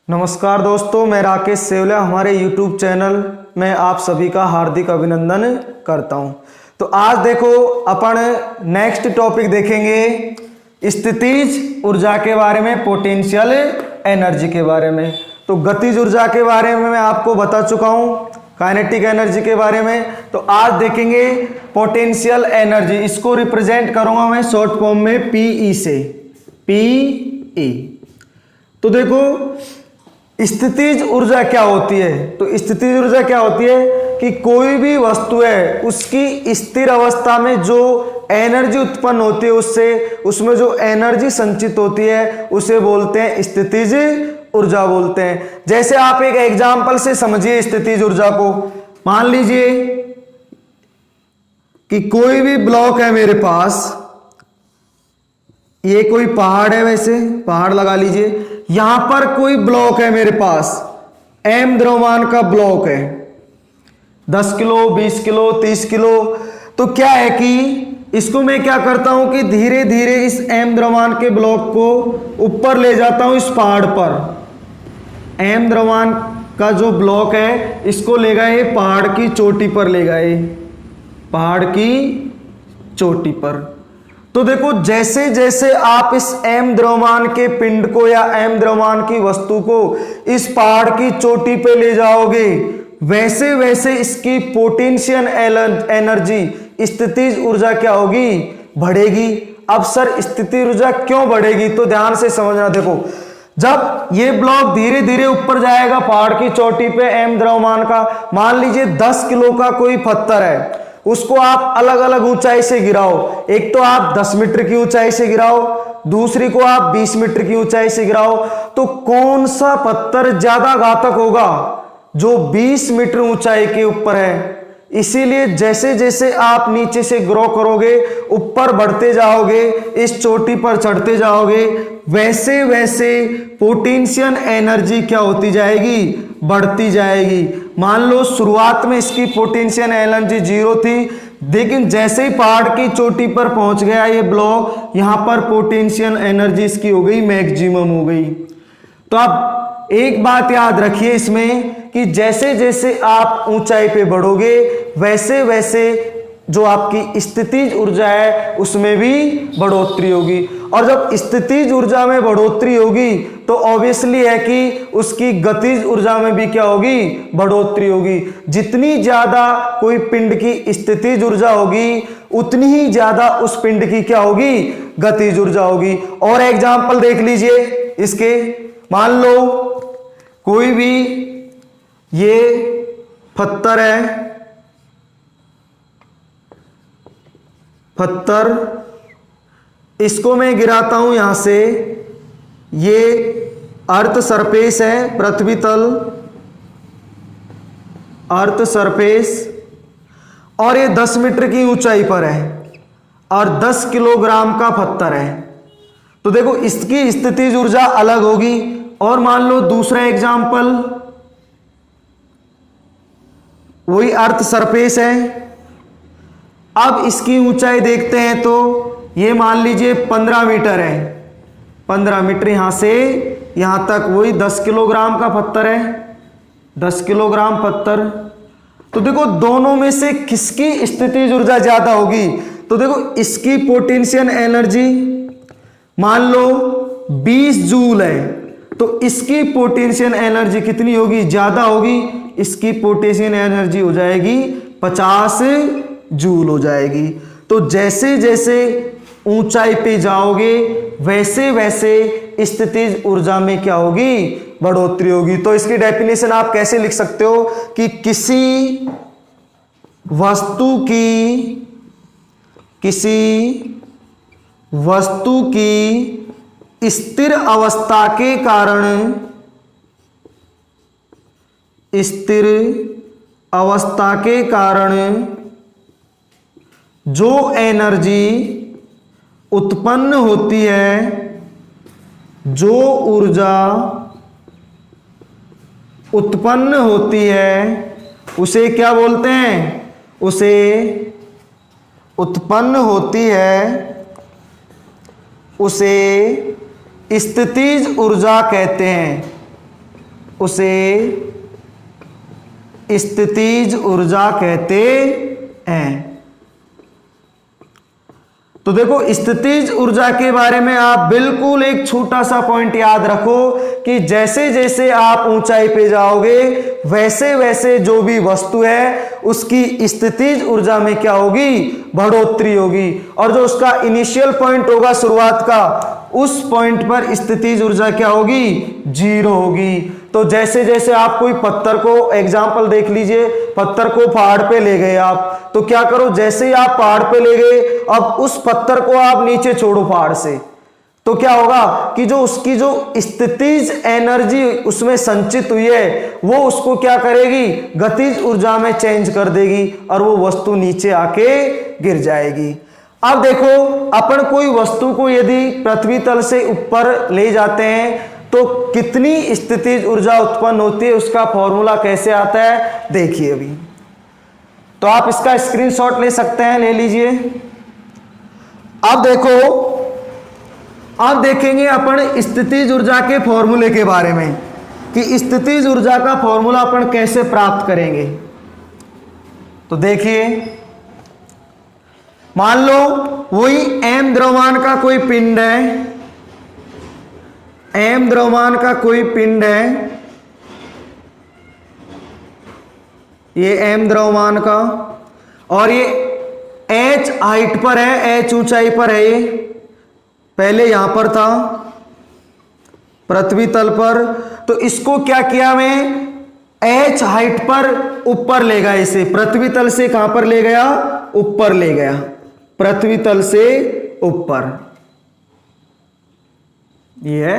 नमस्कार दोस्तों, मैं राकेश सेवला हमारे YouTube चैनल में आप सभी का हार्दिक अभिनंदन करता हूं। तो आज देखो अपन नेक्स्ट टॉपिक देखेंगे स्थितिज ऊर्जा के बारे में, पोटेंशियल एनर्जी के बारे में। तो गतिज ऊर्जा के बारे में मैं आपको बता चुका हूं, काइनेटिक एनर्जी के बारे में। तो आज देखेंगे पोटेंशियल एनर्जी। इसको रिप्रेजेंट करूंगा मैं शॉर्ट फॉर्म में PE से, PE। तो देखो स्थितिज ऊर्जा क्या होती है। तो स्थितिज ऊर्जा क्या होती है कि कोई भी वस्तु है उसकी स्थिर अवस्था में जो एनर्जी उत्पन्न होती है, उसमें जो एनर्जी संचित होती है उसे बोलते हैं स्थितिज ऊर्जा बोलते हैं। जैसे आप एक एग्जांपल से समझिए स्थितिज ऊर्जा को। मान लीजिए कि कोई भी ब्लॉक है मेरे पास, ये कोई पहाड़ है, वैसे पहाड़ लगा लीजिए। यहां पर कोई ब्लॉक है मेरे पास, m द्रव्यमान का ब्लॉक है, 10 किलो, 20 किलो, 30 किलो। तो क्या है कि इसको मैं क्या करता हूं कि धीरे धीरे इस m द्रव्यमान के ब्लॉक को ऊपर ले जाता हूं इस पहाड़ पर। m द्रव्यमान का जो ब्लॉक है इसको ले गए पहाड़ की चोटी पर, ले गए पहाड़ की चोटी पर। तो देखो जैसे जैसे आप इस m द्रव्यमान के पिंड को या m द्रव्यमान की वस्तु को इस पहाड़ की चोटी पे ले जाओगे, वैसे वैसे इसकी पोटेंशियल एनर्जी, स्थितिज ऊर्जा क्या होगी, बढ़ेगी। अब सर स्थितिज ऊर्जा क्यों बढ़ेगी, तो ध्यान से समझना। देखो जब ये ब्लॉक धीरे धीरे ऊपर जाएगा पहाड़ की चोटी पे m द्रव्यमान का, मान लीजिए 10 किलो का कोई पत्थर है, उसको आप अलग अलग ऊंचाई से गिराओ। एक तो आप 10 मीटर की ऊंचाई से गिराओ, दूसरी को आप 20 मीटर की ऊंचाई से गिराओ। तो कौन सा पत्थर ज्यादा घातक होगा, जो 20 मीटर ऊंचाई के ऊपर है। इसीलिए जैसे जैसे आप नीचे से ग्रो करोगे, ऊपर बढ़ते जाओगे, इस चोटी पर चढ़ते जाओगे, वैसे वैसे पोटेंशियल एनर्जी क्या होती जाएगी, बढ़ती जाएगी। मान लो शुरुआत में इसकी पोटेंशियल एनर्जी 0 थी, लेकिन जैसे ही पहाड़ की चोटी पर पहुंच गया ये ब्लॉक, यहां पर पोटेंशियल एनर्जी इसकी हो गई मैक्सिमम हो गई। तो आप एक बात याद रखिए इसमें कि जैसे जैसे आप ऊंचाई पे बढ़ोगे, वैसे वैसे जो आपकी स्थितिज ऊर्जा है उसमें भी बढ़ोतरी होगी। और जब स्थितिज ऊर्जा में बढ़ोतरी होगी तो ऑब्वियसली है कि उसकी गतिज ऊर्जा में भी क्या होगी, बढ़ोतरी होगी। जितनी ज्यादा कोई पिंड की स्थितिज ऊर्जा होगी, उतनी ही ज्यादा उस पिंड की क्या होगी, गतिज ऊर्जा होगी। और एग्जांपल देख लीजिए इसके। मान लो कोई भी ये पत्थर है, पत्थर इसको मैं गिराता हूं यहां से। ये अर्थ सरफेस है, पृथ्वी तल, अर्थ सरफेस, और ये 10 मीटर की ऊंचाई पर है और 10 किलोग्राम का पत्थर है। तो देखो इसकी स्थितिज ऊर्जा अलग होगी। और मान लो दूसरा एग्जांपल, वही अर्थ सरफेस है। अब इसकी ऊंचाई देखते हैं तो ये मान लीजिए 15 मीटर है, 15 मीटर यहां से यहां तक, वही 10 किलोग्राम का पत्थर है, 10 किलोग्राम पत्थर। तो देखो दोनों में से किसकी स्थितिज ऊर्जा ज्यादा होगी। तो देखो इसकी पोटेंशियल एनर्जी मान लो 20 जूल है, तो इसकी पोटेंशियल एनर्जी कितनी होगी, ज्यादा होगी। इसकी पोटेंशियल एनर्जी हो जाएगी 50 जूल हो जाएगी। तो जैसे जैसे ऊंचाई पे जाओगे, वैसे वैसे स्थितिज ऊर्जा में क्या होगी, बढ़ोतरी होगी। तो इसकी डेफिनेशन आप कैसे लिख सकते हो कि किसी वस्तु की स्थिर अवस्था के कारण, स्थिर अवस्था के कारण जो एनर्जी उत्पन्न होती है, जो ऊर्जा उत्पन्न होती है, उसे क्या बोलते हैं, उसे उत्पन्न होती है, उसे स्थितिज ऊर्जा कहते हैं। उसे स्थितिज ऊर्जा कहते हैं। तो देखो, स्थितिज ऊर्जा के बारे में आप बिल्कुल एक छोटा सा पॉइंट याद रखो कि जैसे जैसे आप ऊंचाई पे जाओगे वैसे वैसे जो भी वस्तु है उसकी स्थितिज ऊर्जा में क्या होगी, बढ़ोतरी होगी, और जो उसका इनिशियल पॉइंट होगा शुरुआत का, उस पॉइंट पर स्थितिज ऊर्जा क्या होगी, 0 होगी। तो जैसे जैसे आप कोई पत्थर को, एग्जाम्पल देख लीजिए, पत्थर को पहाड़ पे ले गए आप, तो क्या करो, जैसे ही आप पहाड़ पे ले गए, अब उस पत्थर को आप नीचे छोड़ो पहाड़ से, तो क्या होगा कि जो उसकी जो स्थितिज एनर्जी उसमें संचित हुई है वो उसको क्या करेगी, गतिज ऊर्जा में चेंज कर देगी और वो वस्तु नीचे आके गिर जाएगी। अब देखो, अपन कोई वस्तु को यदि पृथ्वी तल से ऊपर ले जाते हैं तो कितनी स्थितिज ऊर्जा उत्पन्न होती है, उसका फॉर्मूला कैसे आता है देखिए अभी। तो आप इसका स्क्रीनशॉट ले सकते हैं, ले लीजिए। अब देखो, अब देखेंगे अपन स्थितिज ऊर्जा के फॉर्मूले के बारे में कि स्थितिज ऊर्जा का फॉर्मूला अपन कैसे प्राप्त करेंगे। तो देखिए, मान लो वही m द्रव्यमान का कोई पिंड है, m द्रव्यमान का कोई पिंड है, ये m द्रव्यमान का, और ये h हाइट पर है, h ऊंचाई पर है, ये पहले यहां पर था पृथ्वी तल पर, तो इसको क्या किया मैं, h हाइट पर ऊपर ले गया, इसे पृथ्वी तल से कहां पर ले गया, ऊपर ले गया, पृथ्वी तल से ऊपर, ये है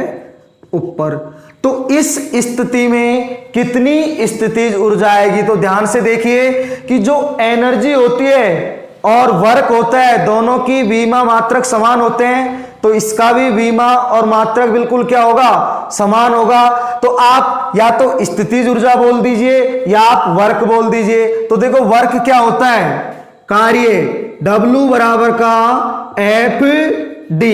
ऊपर। तो इस स्थिति में कितनी स्थितिज ऊर्जा आएगी, तो ध्यान से देखिए कि जो एनर्जी होती है और वर्क होता है, दोनों की विमा मात्रक समान होते हैं, तो इसका भी विमा और मात्रक बिल्कुल क्या होगा, समान होगा। तो आप या तो स्थितिज ऊर्जा बोल दीजिए या आप वर्क बोल दीजिए। तो देखो, वर्क क्या होता है, कार्य W बराबर का FD,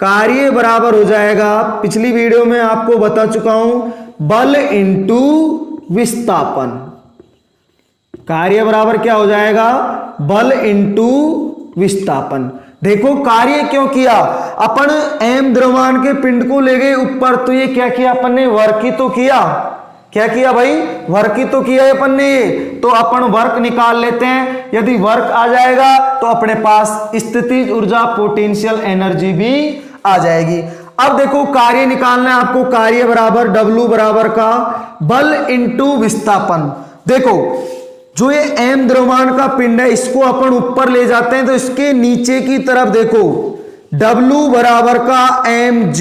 कार्य बराबर हो जाएगा, पिछली वीडियो में आपको बता चुका हूं, बल इंटू विस्थापन। कार्य बराबर क्या हो जाएगा, बल इंटू विस्थापन। देखो, कार्य क्यों किया, अपन m द्रव्यमान के पिंड को ले गए ऊपर, तो ये क्या किया अपन ने, वर्क ही तो किया। क्या किया भाई, वर्क ही तो किया अपन ने। तो अपन वर्क निकाल लेते हैं, यदि वर्क आ जाएगा तो अपने पास स्थितिज ऊर्जा, पोटेंशियल एनर्जी भी आ जाएगी। अब देखो, कार्य निकालना है आपको, कार्य बराबर W बराबर का बल इंटू विस्थापन। देखो, जो ये m द्रव्यमान का पिंड है, इसको अपन ऊपर ले जाते हैं, तो इसके नीचे की तरफ देखो, W बराबर का mg,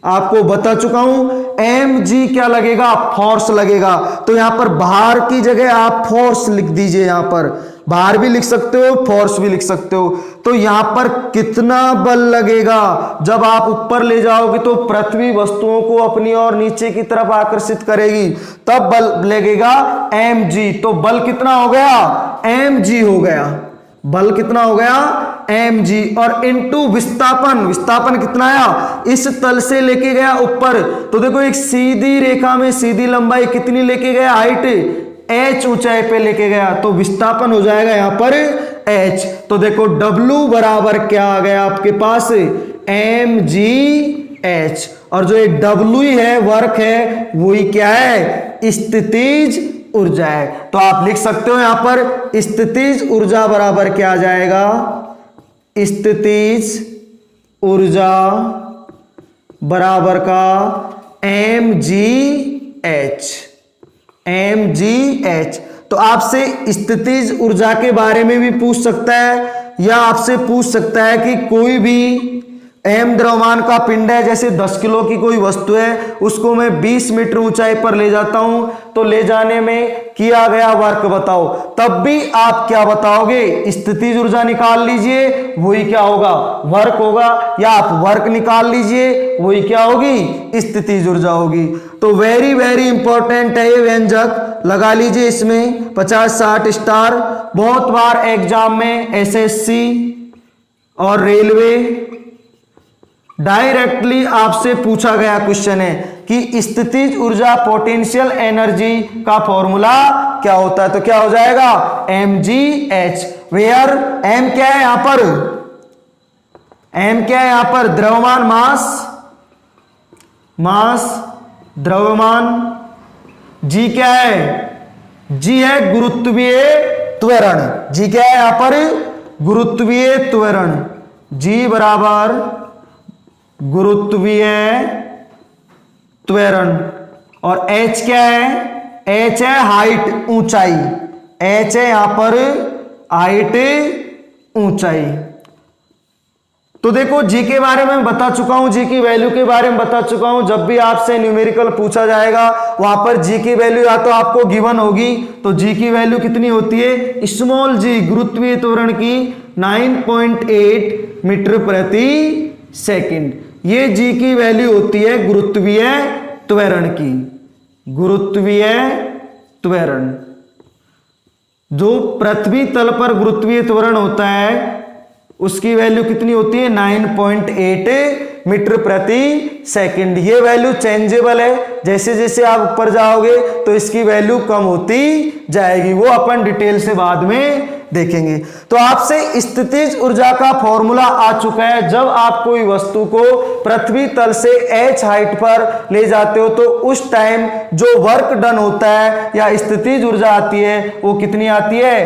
आपको बता चुका हूं, mg क्या लगेगा, फोर्स लगेगा। तो यहां पर भार की जगह आप फोर्स लिख दीजिए, यहां पर भार भी लिख सकते हो, फोर्स भी लिख सकते हो। तो यहां पर कितना बल लगेगा, जब आप ऊपर ले जाओगे तो पृथ्वी वस्तुओं को अपनी ओर नीचे की तरफ आकर्षित करेगी, तब बल लगेगा mg। तो बल कितना हो गया, mg हो गया, बल कितना हो गया, mg, और इनटू विस्थापन, विस्थापन कितना आया, इस तल से लेके गया ऊपर, तो देखो एक सीधी रेखा में सीधी लंबाई कितनी लेके गया, हाइट h ऊंचाई पे लेके गया, तो विस्थापन हो जाएगा यहां पर h। तो देखो, W बराबर क्या आ गया आपके पास, mgh, और जो एक W है, वर्क है, वही क्या है, स्थितिज ऊर्जा है। तो आप लिख सकते हो यहां पर स्थितिज ऊर्जा बराबर क्या आ जाएगा, स्थितिज ऊर्जा बराबर का mgh। तो आपसे स्थितिज ऊर्जा के बारे में भी पूछ सकता है, या आपसे पूछ सकता है कि कोई भी m द्रव्यमान का पिंड है, जैसे 10 किलो की कोई वस्तु है, उसको मैं 20 मीटर ऊंचाई पर ले जाता हूं, तो ले जाने में किया गया वर्क बताओ। तब भी आप क्या बताओगे, स्थितिज ऊर्जा निकाल लीजिए, वही क्या होगा, वर्क होगा, या आप वर्क निकाल लीजिए, वही क्या होगी, स्थितिज ऊर्जा होगी। तो वेरी वेरी इंपॉर्टेंट है ये व्यंजक, लगा लीजिए इसमें 50-60 स्टार। बहुत बार एग्जाम में SSC और रेलवे डायरेक्टली आपसे पूछा गया क्वेश्चन है कि स्थितिज ऊर्जा पोटेंशियल एनर्जी का फॉर्मूला क्या होता है, तो क्या हो जाएगा mgh, वेयर m क्या है यहां पर, m क्या है यहां पर, द्रव्यमान मास द्रव्यमान, g क्या है, g है गुरुत्वीय त्वरण, g क्या है यहां पर, गुरुत्वीय त्वरण, g बराबर गुरुत्वीय त्वरण, और h क्या है, h है हाइट ऊंचाई, h है यहां पर हाइट ऊंचाई। तो देखो जी के बारे में बता चुका हूं, जी की वैल्यू के बारे में बता चुका हूं। जब भी आपसे न्यूमेरिकल पूछा जाएगा वहां पर जी की वैल्यू या तो आपको गिवन होगी, तो जी की वैल्यू कितनी होती है, स्मॉल जी गुरुत्वीय त्वरण की 9.8 मीटर प्रति सेकंड, ये जी की वैल्यू होती है गुरुत्वीय त्वरण की, गुरुत्वीय त्वरण। जो पृथ्वी तल पर गुरुत्वीय त्वरण होता है उसकी वैल्यू कितनी होती है, 9.8 मीटर प्रति सेकंड। ये वैल्यू चेंजेबल है, जैसे जैसे आप ऊपर जाओगे तो इसकी वैल्यू कम होती जाएगी, वो अपन डिटेल से बाद में देखेंगे। तो आपसे स्थितिज ऊर्जा का फॉर्मूला आ चुका है। जब आप कोई वस्तु को पृथ्वी तल से h हाइट पर ले जाते हो तो उस टाइम जो वर्क डन होता है या स्थितिज ऊर्जा आती है वो कितनी आती है,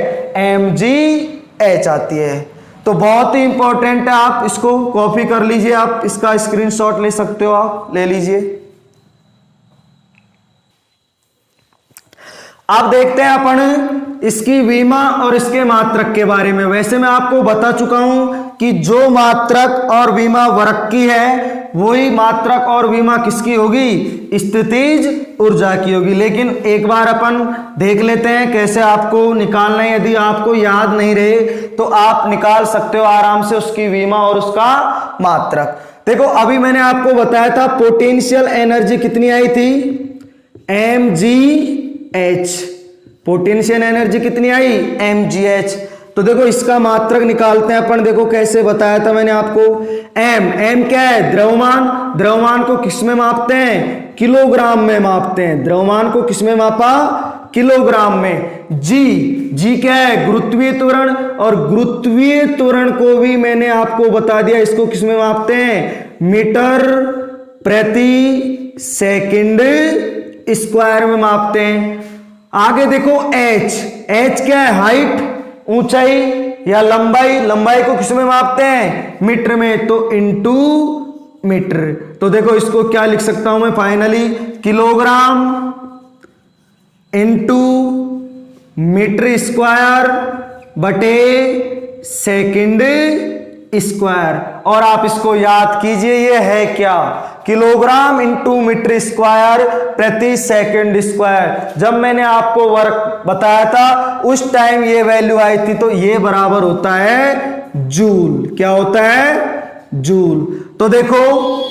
mgh आती है। तो बहुत ही इंपॉर्टेंट है, आप इसको कॉपी कर लीजिए, आप इसका स्क्रीनशॉट ले सकते हो, आप ले लीजिए। अब देखते हैं अपन इसकी विमा और इसके मात्रक के बारे में। वैसे मैं आपको बता चुका हूं कि जो मात्रक और विमा वर्क की है वही मात्रक और विमा किसकी होगी, स्थितिज ऊर्जा की होगी। लेकिन एक बार अपन देख लेते हैं कैसे आपको निकालना है। यदि आपको याद नहीं रहे तो आप निकाल सकते हो आराम से उसकी विमा और उसका मात्रक। देखो अभी मैंने आपको बताया था पोटेंशियल एनर्जी कितनी आई थी, mgh, पोटेंशियल एनर्जी कितनी आई, mgh। तो देखो इसका मात्रक निकालते हैं अपन। देखो कैसे बताया था मैंने आपको, m क्या है, द्रव्यमान, द्रव्यमान को किस में मापते हैं, किलोग्राम में मापते हैं, द्रव्यमान को किस में मापा, किलोग्राम में। g क्या है, गुरुत्वीय त्वरण, और गुरुत्वीय त्वरण को भी मैंने आपको बता दिया, इसको किस में मापते हैं, मीटर प्रति सेकंड स्क्वायर में मापते हैं। आगे देखो h क्या है, हाइट ऊंचाई या लंबाई, लंबाई को किस में मापते हैं, मीटर में, तो इनटू मीटर। तो देखो इसको क्या लिख सकता हूं मैं finally, kilogram into metre square बटे सेकंड स्क्वायर। और आप इसको याद कीजिए, ये है क्या, किलोग्राम इंटू मीटर स्क्वायर प्रति सेकंड स्क्वायर। जब मैंने आपको वर्क बताया था उस टाइम ये वैल्यू आई थी, तो ये बराबर होता है जूल। क्या होता है, जूल। तो देखो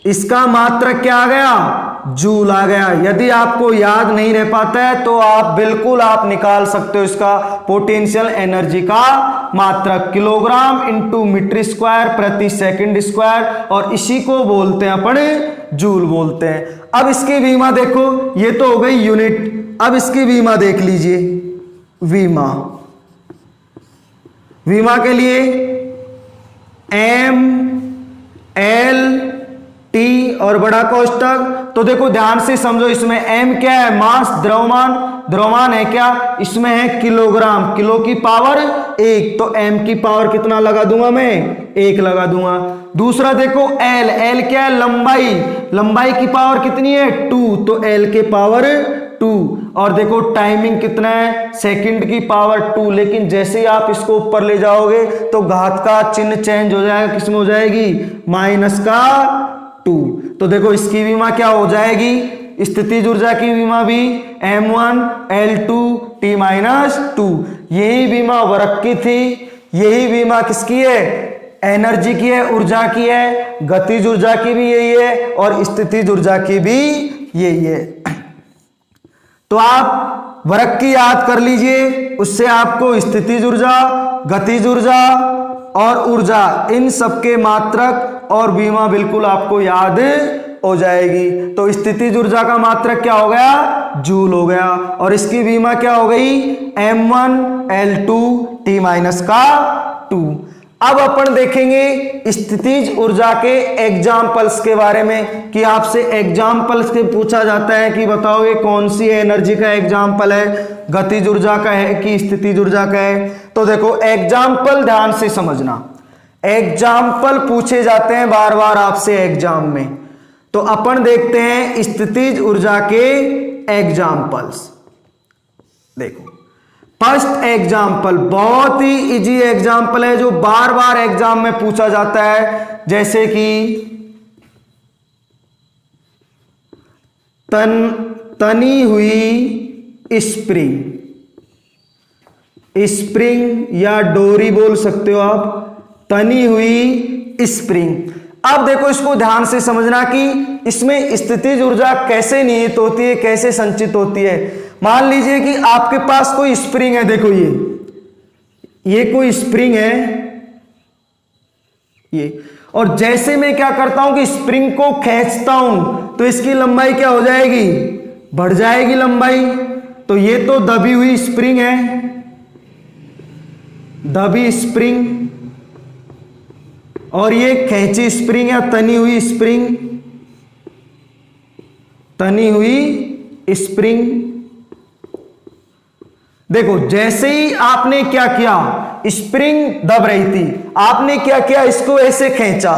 इसका मात्रक क्या आ गया, जूल आ गया। यदि आपको याद नहीं रह पाता है तो आप बिल्कुल आप निकाल सकते हो इसका पोटेंशियल एनर्जी का मात्रक, किलोग्राम इंटू मीटर स्क्वायर प्रति सेकंड स्क्वायर, और इसी को बोलते हैं अपन जूल बोलते हैं। अब इसकी विमा देखो, ये तो हो गई यूनिट। अब इसकी विमा देख लीजिए, विमा, विमा के लिए एम एल टी और बड़ा कोष्टक। तो देखो ध्यान से समझो, इसमें m क्या है, मास, द्रव्यमान, द्रव्यमान है क्या, इसमें है किलोग्राम, किलो की पावर 1, तो m की पावर कितना लगा दूंगा मैं, 1 लगा दूंगा। दूसरा देखो l, l क्या है, लंबाई, लंबाई की पावर कितनी है 2, तो l के पावर 2। और देखो टाइमिंग कितना है, सेकंड की पावर 2। लेकिन जैसे ही आप इसको ऊपर ले जाओगे तो घात का चिन्ह चेंज हो जाएगा, किसमें हो जाएगी, माइनस का 2। तो देखो इसकी विमा क्या हो जाएगी, स्थितिज ऊर्जा की विमा भी m1 L2 T-2। यही विमा वर्क की थी, यही विमा किसकी है, एनर्जी की है, ऊर्जा की है। गतिज ऊर्जा की भी यही है और स्थितिज ऊर्जा की भी यही है। तो आप वर्क की याद कर लीजिए, उससे आपको स्थितिज ऊर्जा, गतिज ऊर्जा और ऊर्जा, इन सबके मात्रक और बीमा बिल्कुल आपको याद हो जाएगी। तो स्थितिज ऊर्जा का मात्रक क्या हो गया, जूल हो गया, और इसकी बीमा क्या हो गई, m1L2T-2। अब अपन देखेंगे स्थितिज ऊर्जा के एग्जाम्पल्स के बारे में, कि आपसे एग्जाम्पल्स के पूछा जाता है कि बताओ ये कौन सी एनर्जी का एग्जाम्पल है, गतिज ऊर्जा का है कि स्थितिज ऊर्जा का है। तो देखो एग्जाम्पल ध्यान से समझना, एग्जाम्पल पूछे जाते हैं बार बार आपसे एग्जाम में। तो अपन देखते हैं स्थितिज ऊर्जा के एग्जाम्पल्स। देखो फर्स्ट एग्जाम्पल बहुत ही इजी एग्जाम्पल है जो बार बार एग्जाम में पूछा जाता है, जैसे कि तनी हुई स्प्रिंग, स्प्रिंग या डोरी बोल सकते हो आप, तनी हुई स्प्रिंग। अब देखो इसको ध्यान से समझना कि इसमें स्थितिज ऊर्जा कैसे निहित होती है, कैसे संचित होती है। मान लीजिए कि आपके पास कोई स्प्रिंग है, देखो ये कोई स्प्रिंग है ये, और जैसे मैं क्या करता हूं कि स्प्रिंग को खींचता हूं तो इसकी लंबाई क्या हो जाएगी, बढ़ जाएगी लंबाई। तो ये तो दबी हुई स्प्रिंग है, दबी स्प्रिंग, और ये खींची स्प्रिंग या तनी हुई स्प्रिंग, तनी हुई स्प्रिंग। देखो जैसे ही आपने क्या किया, स्प्रिंग दब रही थी, आपने क्या किया, इसको ऐसे खींचा,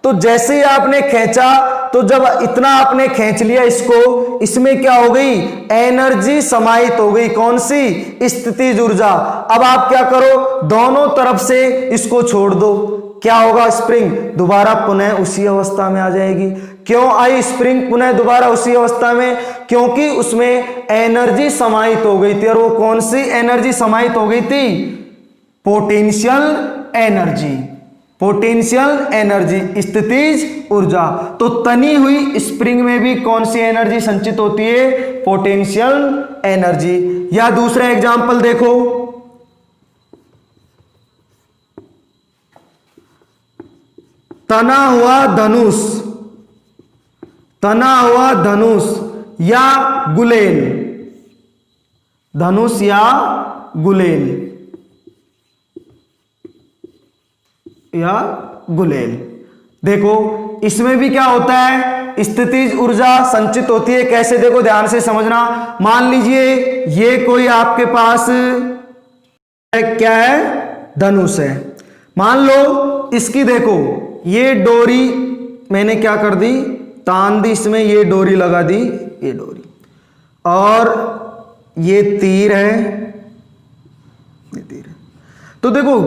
तो जैसे ही आपने खींचा तो जब इतना आपने खींच लिया इसको, इसमें क्या हो गई, एनर्जी समाहित हो गई, कौन सी, स्थितिज ऊर्जा। अब आप क्या करो, दोनों तरफ से इसको छोड़ दो, क्या होगा, स्प्रिंग दोबारा पुनः उसी अवस्था में आ जाएगी। क्यों आई स्प्रिंग पुनः दोबारा उसी अवस्था में, क्योंकि उसमें एनर्जी समाहित हो गई थी, और वो कौन सी एनर्जी समाहित हो गई थी, पोटेंशियल एनर्जी, पोटेंशियल एनर्जी, स्थितिज ऊर्जा। तो तनी हुई स्प्रिंग में भी कौन सी एनर्जी संचित होती है, पोटेंशियल एनर्जी। या दूसरा एग्जांपल देखो, तना हुआ धनुष, तना हुआ धनुष या गुलेल, धनुष या गुलेल, या गुलेल। देखो इसमें भी क्या होता है, स्थितिज ऊर्जा संचित होती है। कैसे, देखो ध्यान से समझना। मान लीजिए ये कोई आपके पास क्या है, धनुष है। मान लो इसकी देखो ये डोरी मैंने क्या कर दी, तान दी, इसमें ये डोरी लगा दी, ये डोरी, और ये तीर है, ये तीर है। तो देखो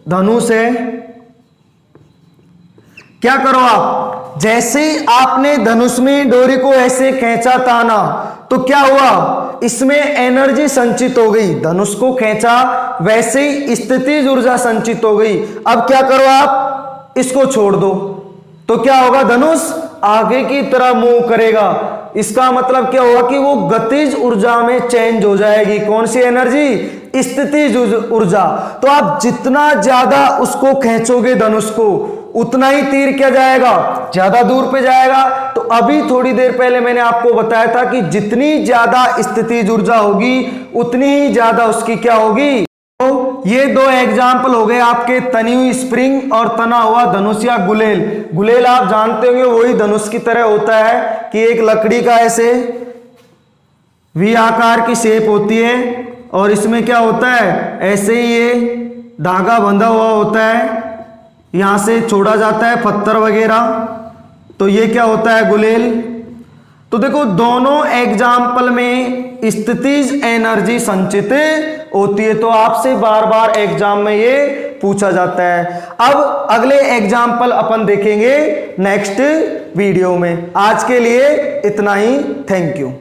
धनुष है, क्या करो आप, जैसे ही आपने धनुष में डोरी को ऐसे खींचा, ताना, तो क्या हुआ, इसमें एनर्जी संचित हो गई, धनुष को खींचा वैसे ही स्थितिज ऊर्जा संचित हो गई। अब क्या करो आप, इसको छोड़ दो, तो क्या होगा, धनुष आगे की तरह मूव करेगा। इसका मतलब क्या होगा कि वो गतिज ऊर्जा में चेंज हो जाएगी, कौन सी एनर्जी, स्थितिज ऊर्जा। तो आप जितना ज्यादा उसको खींचोगे धनुष को, उतना ही तीर क्या जाएगा, ज्यादा दूर पे जाएगा। तो अभी थोड़ी देर पहले मैंने आपको बताया था कि जितनी ज्यादा स्थितिज ऊर्जा होगी उतनी ही ज्यादा उसकी क्या होगी। तो ये दो एग्जाम्पल हो गए आपके, तनी हुई स्प्रिंग और तना हुआ धनुष या गुलेल। गुलेल आप जानते होंगे वही धनुष की तरह होता है कि एक लकड़ी का ऐसे वी आकार की शेप होती है, और इसमें क्या होता है, ऐसे ही ये धागा बंधा हुआ होता है, यहां से छोड़ा जाता है पत्थर वगैरह, तो ये क्या होता है, गुलेल। तो देखो दोनों एग्जाम्पल में स्थितिज एनर्जी संचित होती है, तो आपसे बार बार एग्जाम में ये पूछा जाता है। अब अगले एग्जाम्पल अपन देखेंगे नेक्स्ट वीडियो में। आज के लिए इतना ही, थैंक यू।